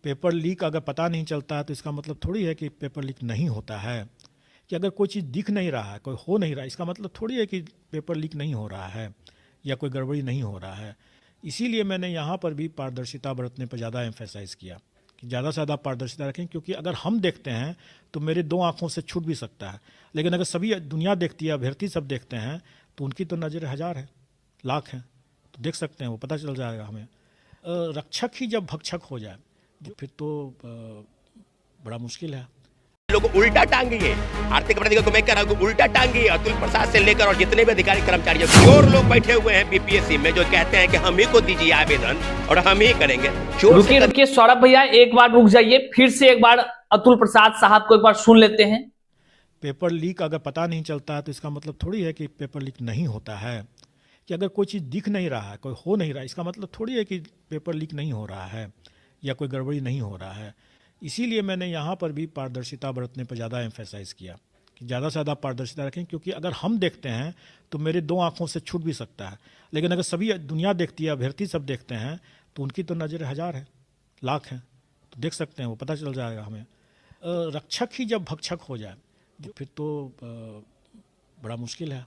Paper leak अगर पता नहीं चलता है तो इसका मतलब थोड़ी है कि पेपर लीक नहीं होता है। कि अगर कोई चीज़ दिख नहीं रहा है, कोई हो नहीं रहा है, इसका मतलब थोड़ी है कि पेपर लीक नहीं हो रहा है या कोई गड़बड़ी नहीं हो रहा है। इसीलिए मैंने यहाँ पर भी पारदर्शिता बरतने पर ज़्यादा एम्फेसाइज़ किया कि ज़्यादा से ज़्यादा पारदर्शिता रखें, क्योंकि अगर हम देखते हैं तो मेरे 2 आँखों से छूट भी सकता है, लेकिन अगर सभी दुनिया देखती है, अभ्यर्थी सब देखते हैं, तो उनकी तो नज़र हज़ार है, लाख हैं, तो देख सकते हैं, वो पता चल जाएगा हमें। रक्षक ही जब भक्षक हो जाए तो फिर तो बड़ा मुश्किल है। लोग उल्टा टांगिए, आर्थिक अपराधियों को मैं कह रहा हूँ उल्टा टांगिए। अतुल प्रसाद से लेकर और जितने भी अधिकारी कर्मचारी और लोग बैठे हुए हैं बीपीएससी में जो कहते हैं कि हम ही को दीजिए आवेदन और हम ही करेंगे। रुकिए सौरभ भैया, एक बार रुक जाइए, फिर से एक बार अतुल प्रसाद साहब को एक बार सुन लेते हैं। पेपर लीक अगर पता नहीं चलता है तो इसका मतलब थोड़ी है कि पेपर लीक नहीं होता है। कि अगर कोई चीज़ दिख नहीं रहा है, कोई हो नहीं रहा है, इसका मतलब थोड़ी है कि पेपर लीक नहीं हो रहा है या कोई गड़बड़ी नहीं हो रहा है। इसीलिए मैंने यहाँ पर भी पारदर्शिता बरतने पर ज़्यादा एम्फेसाइज़ किया कि ज़्यादा से ज़्यादा पारदर्शिता रखें, क्योंकि अगर हम देखते हैं तो मेरे 2 आँखों से छूट भी सकता है, लेकिन अगर सभी दुनिया देखती है, अभ्यर्थी सब देखते हैं, तो उनकी तो नज़र हज़ार है, लाख हैं, तो देख सकते हैं, वो पता चल जाएगा हमें। रक्षक ही जब भक्षक हो जाए तो फिर तो बड़ा मुश्किल है।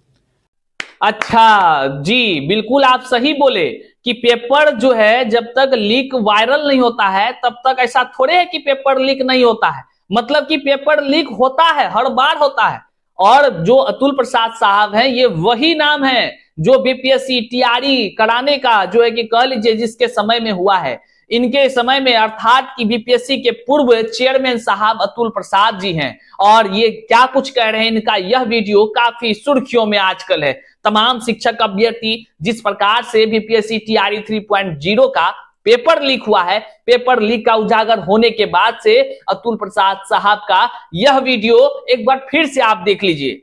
अच्छा जी, बिल्कुल आप सही बोले कि पेपर जो है जब तक लीक वायरल नहीं होता है तब तक ऐसा थोड़े है कि पेपर लीक नहीं होता है। मतलब कि पेपर लीक होता है, हर बार होता है। और जो अतुल प्रसाद साहब हैं, ये वही नाम है जो बीपीएससी टीआरई कराने का जो है कि कह लीजिए जिसके समय में हुआ है, इनके समय में, अर्थात कि बीपीएससी के पूर्व चेयरमैन साहब अतुल प्रसाद जी हैं। और ये क्या कुछ कह रहे हैं, इनका यह वीडियो काफी सुर्खियों में आजकल है। तमाम शिक्षक अभ्यर्थी जिस प्रकार से बीपीएससी टीआरई 3.0 का पेपर लीक हुआ है, पेपर लीक का उजागर होने के बाद से अतुल प्रसाद साहब का यह वीडियो एक बार फिर से आप देख लीजिए।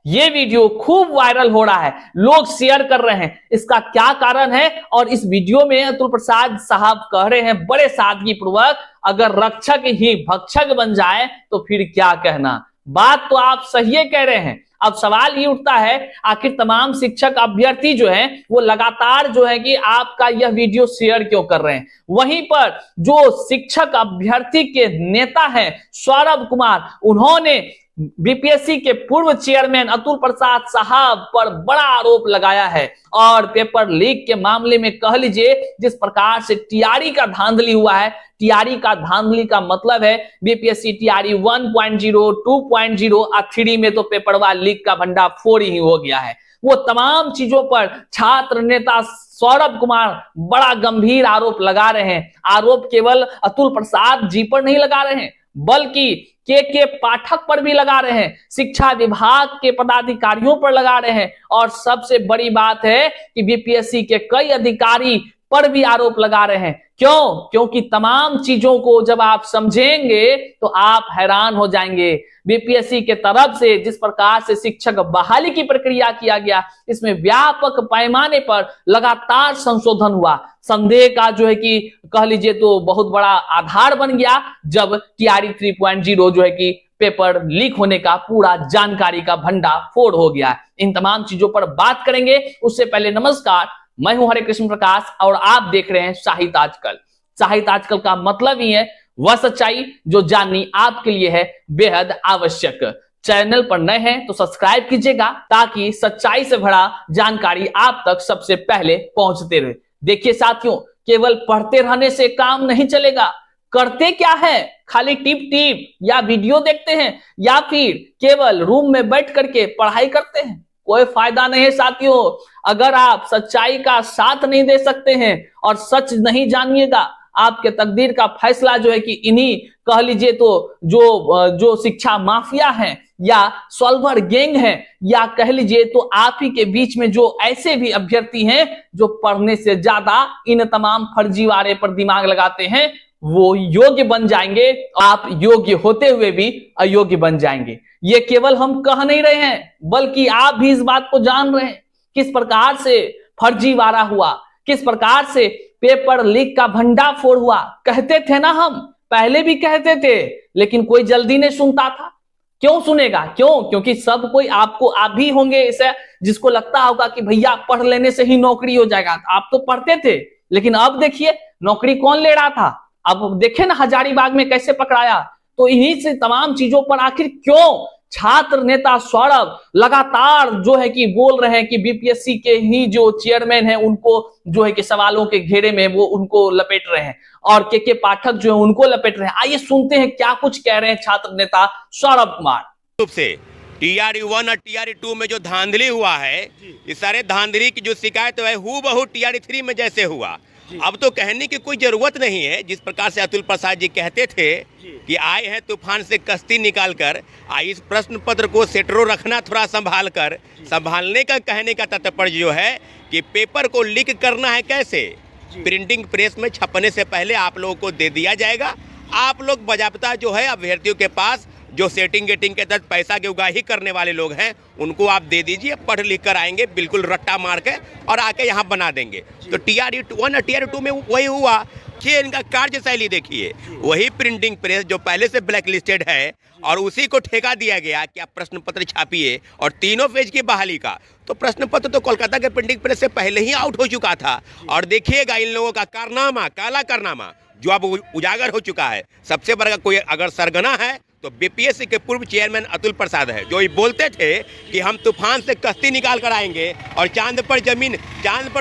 ये वीडियो खूब वायरल हो रहा है, लोग शेयर कर रहे हैं। इसका क्या कारण है? और इस वीडियो में अतुल प्रसाद साहब कह रहे हैं बड़े सादगी पूर्वक, अगर रक्षक ही भक्षक बन जाए तो फिर क्या कहना। बात तो आप सही कह रहे हैं। अब सवाल ये उठता है, आखिर तमाम शिक्षक अभ्यर्थी जो हैं वो लगातार जो है कि आपका यह वीडियो शेयर क्यों कर रहे हैं? वहीं पर जो शिक्षक अभ्यर्थी के नेता हैं सौरभ कुमार, उन्होंने बीपीएससी के पूर्व चेयरमैन अतुल प्रसाद साहब पर बड़ा आरोप लगाया है। और पेपर लीक के मामले में कह लीजिए जिस प्रकार से टीआरई का धांधली हुआ है, टीआरई का धांधली का मतलब है बीपीएससी टीआरई 1.0, 2.0 और 3 में तो पेपरवा लीक का भंडाफोड़ ही हो गया है। वो तमाम चीजों पर छात्र नेता सौरभ कुमार बड़ा गंभीर आरोप लगा रहे हैं। आरोप केवल अतुल प्रसाद जी पर नहीं लगा रहे हैं, बल्कि के पाठक पर भी लगा रहे हैं, शिक्षा विभाग के पदाधिकारियों पर लगा रहे हैं। और सबसे बड़ी बात है कि बीपीएससी के कई अधिकारी पर भी आरोप लगा रहे हैं। क्यों? क्योंकि तमाम चीजों को जब आप समझेंगे तो आप हैरान हो जाएंगे। बीपीएससी के तरफ से जिस प्रकार से शिक्षक बहाली की प्रक्रिया किया गया, इसमें व्यापक पैमाने पर लगातार संशोधन हुआ। संदेह का जो है कि कह लीजिए तो बहुत बड़ा आधार बन गया जब टीआरई 3.0 जो है कि पेपर लीक होने का पूरा जानकारी का भंडाफोड़ हो गया। इन तमाम चीजों पर बात करेंगे। उससे पहले नमस्कार, मैं हूं हरे कृष्ण प्रकाश और आप देख रहे हैं साहित्य आजकल। साहित्य आजकल का मतलब ही है वह सच्चाई जो जाननी आपके लिए है बेहद आवश्यक। चैनल पर नए हैं तो सब्सक्राइब कीजिएगा ताकि सच्चाई से भरा जानकारी आप तक सबसे पहले पहुंचते रहे। देखिए साथियों, केवल पढ़ते रहने से काम नहीं चलेगा। करते क्या है? खाली टिप टिप या वीडियो देखते हैं या फिर केवल रूम में बैठ करके पढ़ाई करते हैं, कोई फायदा नहीं है साथियों। अगर आप सच्चाई का साथ नहीं दे सकते हैं और सच नहीं जानिएगा, आपके तकदीर का फैसला जो है कि इन्हीं कह लीजिए तो जो शिक्षा माफिया हैं या सॉल्वर गैंग हैं या कह लीजिए तो आप ही के बीच में जो ऐसे भी अभ्यर्थी हैं जो पढ़ने से ज्यादा इन तमाम फर्जीवाड़े पर दिमाग लगाते हैं, वो योग्य बन जाएंगे। आप योग्य होते हुए भी अयोग्य बन जाएंगे। ये केवल हम कह नहीं रहे हैं, बल्कि आप भी इस बात को जान रहे हैं किस प्रकार से फर्जीवाड़ा हुआ, किस प्रकार से पेपर लीक का भंडाफोड़ हुआ। कहते थे ना, हम पहले भी कहते थे, लेकिन कोई जल्दी नहीं सुनता था। क्यों सुनेगा? क्यों? क्योंकि सब कोई आपको, आप भी होंगे इसे जिसको लगता होगा कि भैया पढ़ लेने से ही नौकरी हो जाएगा। आप तो पढ़ते थे, लेकिन अब देखिए नौकरी कौन ले रहा था? अब देखे ना हजारीबाग में कैसे पकड़ाया। तो इन्हीं से तमाम चीजों पर आखिर क्यों छात्र नेता सौरभ लगातार जो है कि बोल रहे हैं कि बीपीएससी के ही जो चेयरमैन हैं उनको जो है कि सवालों के घेरे में वो उनको लपेट रहे हैं, और के पाठक जो है उनको लपेट रहे हैं। आइए सुनते हैं क्या कुछ कह रहे हैं छात्र नेता सौरभ कुमार। रूप से TRE-1 और TRE-2 में जो धांधली हुआ है, इस सारे धांधली की जो शिकायत है हूबहू TRE-3 में जैसे हुआ। अब तो कहने की कोई जरूरत नहीं है। जिस प्रकार से अतुल प्रसाद जी कहते थे कि आए हैं तूफान से कश्ती निकाल कर, इस प्रश्न पत्र को सेटरो रखना थोड़ा संभाल कर, संभालने का कहने का तात्पर्य जो है कि पेपर को लीक करना है कैसे। प्रिंटिंग प्रेस में छपने से पहले आप लोगों को दे दिया जाएगा। आप लोग बजाबता जो है अभ्यर्थियों के पास जो सेटिंग गेटिंग के तहत पैसा की उगाही करने वाले लोग हैं उनको आप दे दीजिए, पढ़ लिख कर आएंगे बिल्कुल रट्टा मार के और आके यहाँ बना देंगे। तो TRE-1 और TRE-2 में वही हुआ। ये इनका कार्यशैली देखिए, वही प्रिंटिंग प्रेस जो पहले से ब्लैक लिस्टेड है और उसी को ठेका दिया गया कि आप प्रश्न पत्र छापिए और 3 पेज की बहाली का। तो प्रश्न पत्र तो कोलकाता के प्रिंटिंग प्रेस से पहले ही आउट हो चुका था। और देखिएगा इन लोगों का कारनामा, काला कारनामा जो अब उजागर हो चुका है। सबसे बड़ा कोई अगर सरगना है तो बीपीएससी के पूर्व चेयरमैन अतुल प्रसाद है, जो ये बोलते थे कि हम तूफान से कश्ती निकाल कर आएंगे और चांद पर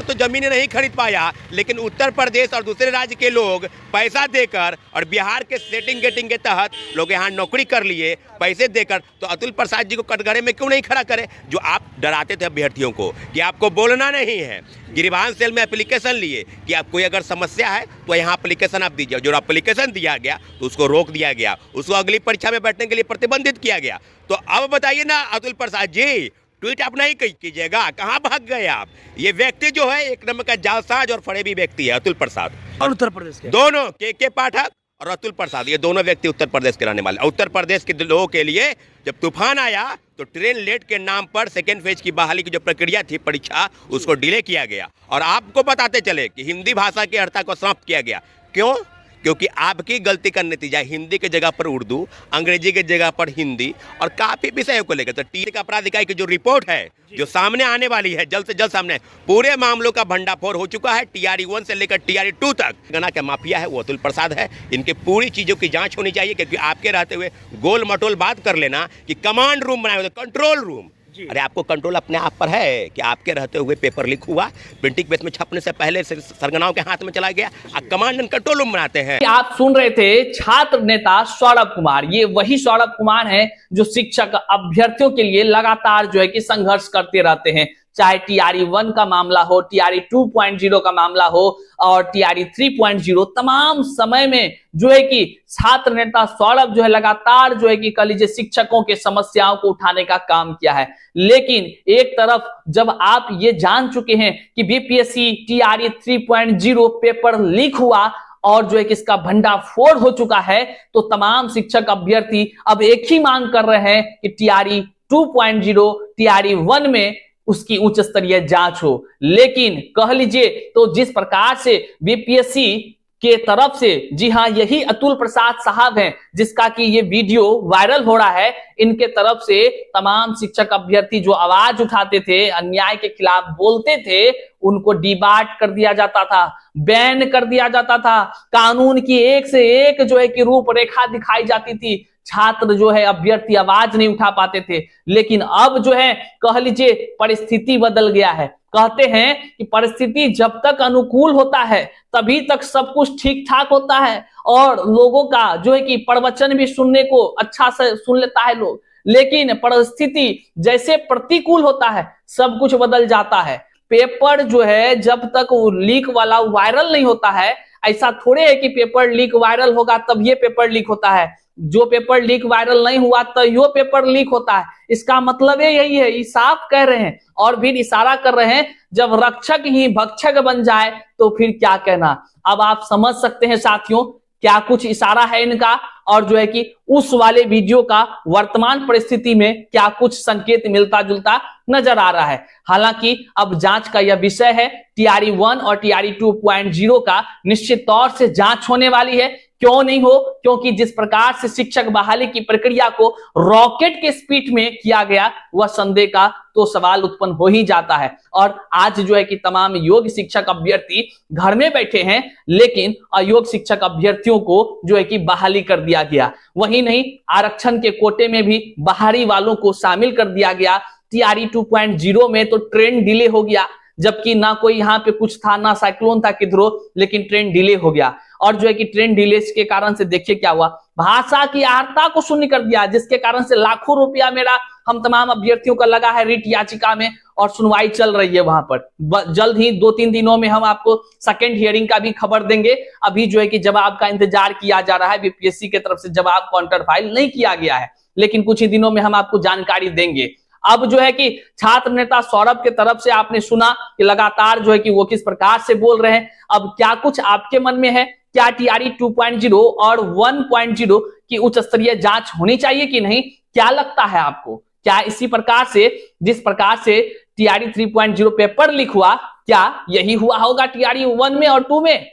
तो जमीन नहीं खरीद पाया, लेकिन उत्तर प्रदेश और दूसरे राज्य के लोग पैसा देकर और बिहार के सेटिंग गेटिंग के तहत लोग यहाँ नौकरी कर लिए पैसे देकर। तो अतुल प्रसाद जी को कटघरे में क्यों नहीं खड़ा करे। जो आप डराते थे अभ्यर्थियों को कि आपको बोलना नहीं है, गिरिबान सेल में एप्लीकेशन लिए कि आप कोई अगर समस्या है तो यहाँ एप्लीकेशन आप दीजिए। जो एप्लीकेशन दिया गया तो उसको रोक दिया गया, उसको अगली परीक्षा में बैठने के लिए प्रतिबंधित किया गया। तो अब बताइए ना अतुल प्रसाद जी, ट्वीट अपना ही कीजिएगा, कहाँ भाग गए आप। ये व्यक्ति जो है एक नंबर का जालसाज और फरेबी व्यक्ति है अतुल प्रसाद। और उत्तर प्रदेश के दोनों के पाठक और अतुल प्रसाद, ये दोनों व्यक्ति उत्तर प्रदेश के रहने वाले। उत्तर प्रदेश के लोगों के लिए जब तूफान आया तो ट्रेन लेट के नाम पर सेकेंड फेज की बहाली की जो प्रक्रिया थी परीक्षा, उसको डिले किया गया और आपको बताते चले कि हिंदी भाषा की अर्हता को समाप्त किया गया। क्यों? क्योंकि आपकी गलती का नतीजा हिंदी के जगह पर उर्दू, अंग्रेजी के जगह पर हिंदी और काफी विषयों को लेकर। तो टीआरई का अपराध इकाई की जो रिपोर्ट है जो सामने आने वाली है, जल्द से जल्द सामने, पूरे मामलों का भंडाफोड़ हो चुका है। TRE-1 से लेकर TRE-2 तक गना का माफिया है वो अतुल प्रसाद है। इनके पूरी चीजों की जांच होनी चाहिए, क्योंकि आपके रहते हुए गोल मटोल बात कर लेना कि कमांड रूम बनाए हुए, कंट्रोल रूम। अरे आपको कंट्रोल अपने आप पर है कि आपके रहते हुए पेपर लीक हुआ, प्रिंटिंग प्रेस में छपने से पहले सरगनाओं के हाथ में चला गया, कमांड एंड कंट्रोल रूम बनाते हैं। आप सुन रहे थे छात्र नेता सौरभ कुमार। ये वही सौरभ कुमार हैं जो शिक्षक अभ्यर्थियों के लिए लगातार जो है कि संघर्ष करते रहते हैं, चाहे TRE-1 का मामला हो, TRE 2.0 का मामला हो और TRE 3.0। तमाम समय में जो है कि छात्र नेता सौरभ जो है लगातार जो है कि कह लीजिए शिक्षकों के समस्याओं को उठाने का काम किया है। लेकिन एक तरफ जब आप ये जान चुके हैं कि बीपीएससी TRE 3.0 पेपर लीक हुआ और जो है कि इसका भंडाफोड़ हो चुका है, तो तमाम शिक्षक अभ्यर्थी अब एक ही मांग कर रहे हैं कि TRE 2.0 TRE-1 में उसकी उच्च स्तरीय जांच हो। लेकिन कह लीजिए तो जिस प्रकार से बीपीएससी के तरफ से, जी हां यही अतुल प्रसाद साहब हैं जिसका कि ये वीडियो वायरल हो रहा है, इनके तरफ से तमाम शिक्षक अभ्यर्थी जो आवाज उठाते थे, अन्याय के खिलाफ बोलते थे, उनको डिबार्ट कर दिया जाता था, बैन कर दिया जाता था। कानून की एक से एक जो है कि रूपरेखा दिखाई जाती थी। छात्र जो है अभ्यर्थी आवाज नहीं उठा पाते थे। लेकिन अब जो है कह लीजिए परिस्थिति बदल गया है। कहते हैं कि परिस्थिति जब तक अनुकूल होता है तभी तक सब कुछ ठीक ठाक होता है और लोगों का जो है कि प्रवचन भी सुनने को अच्छा से सुन लेता है लोग। लेकिन परिस्थिति जैसे प्रतिकूल होता है सब कुछ बदल जाता है। पेपर जो है जब तक वो लीक वाला वायरल नहीं होता है, ऐसा थोड़े है कि पेपर लीक वायरल होगा तब ये पेपर लीक होता है। जो पेपर लीक वायरल नहीं हुआ तो यो पेपर लीक होता है। इसका मतलब यही है, ये साफ कह रहे हैं और भी इशारा कर रहे हैं, जब रक्षक ही भक्षक बन जाए तो फिर क्या कहना। अब आप समझ सकते हैं साथियों क्या कुछ इशारा है इनका और जो है कि उस वाले वीडियो का वर्तमान परिस्थिति में क्या कुछ संकेत मिलता जुलता नजर आ रहा है। हालांकि अब जांच का यह विषय है। TRE-1 और TRE 2.0 का निश्चित तौर से जांच होने वाली है। क्यों नहीं हो? क्योंकि जिस प्रकार से शिक्षक बहाली की प्रक्रिया को रॉकेट के स्पीड में किया गया, वह संदेह का तो सवाल उत्पन्न हो ही जाता है। और आज जो है कि तमाम योग्य शिक्षक अभ्यर्थी घर में बैठे हैं, लेकिन अयोग्य शिक्षक अभ्यर्थियों को जो है कि बहाली कर दिया गया। वही नहीं, आरक्षण के कोटे में भी बाहरी वालों को शामिल कर दिया गया। टीआरई 2.0 में तो ट्रेन डिले हो गया, जबकि ना कोई यहाँ पे कुछ था, ना साइक्लोन था किधरो, लेकिन ट्रेन डिले हो गया। और जो है कि ट्रेन डिले के कारण से देखिए क्या हुआ, भाषा की अर्हता को शून्य कर दिया, जिसके कारण से लाखों रुपया मेरा हम तमाम अभ्यर्थियों का लगा है रिट याचिका में, और सुनवाई चल रही है वहां पर। जल्द ही 2-3 दिनों में हम आपको सेकंड हियरिंग का भी खबर देंगे। अभी जो है कि जवाब का इंतजार किया जा रहा है, बीपीएससी की तरफ से जवाब काउंटर फाइल नहीं किया गया है, लेकिन कुछ ही दिनों में हम आपको जानकारी देंगे। अब जो है कि छात्र नेता सौरभ के तरफ से आपने सुना कि लगातार जो है कि वो किस प्रकार से बोल रहे हैं। अब क्या कुछ आपके मन में है? क्या टीआरई 2.0 और 1.0 की उच्च स्तरीय जांच होनी चाहिए कि नहीं? क्या लगता है आपको? क्या इसी प्रकार से, जिस प्रकार से टीआरई 3.0 पेपर लीक हुआ, क्या यही हुआ होगा टीआरई 1 में और 2 में?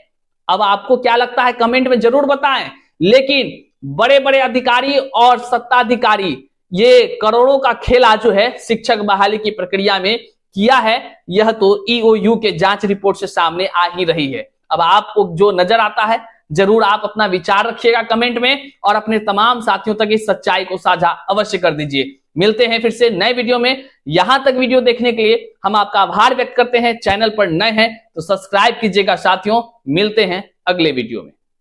अब आपको क्या लगता है कमेंट में जरूर बताएं। लेकिन बड़े बड़े अधिकारी और सत्ताधिकारी ये करोड़ों का खेला जो है शिक्षक बहाली की प्रक्रिया में किया है, यह तो ईओयू के जांच रिपोर्ट से सामने आ ही रही है। अब आपको जो नजर आता है जरूर आप अपना विचार रखिएगा कमेंट में, और अपने तमाम साथियों तक इस सच्चाई को साझा अवश्य कर दीजिए। मिलते हैं फिर से नए वीडियो में। यहां तक वीडियो देखने के लिए हम आपका आभार व्यक्त करते हैं। चैनल पर नए हैं तो सब्सक्राइब कीजिएगा साथियों। मिलते हैं अगले वीडियो में।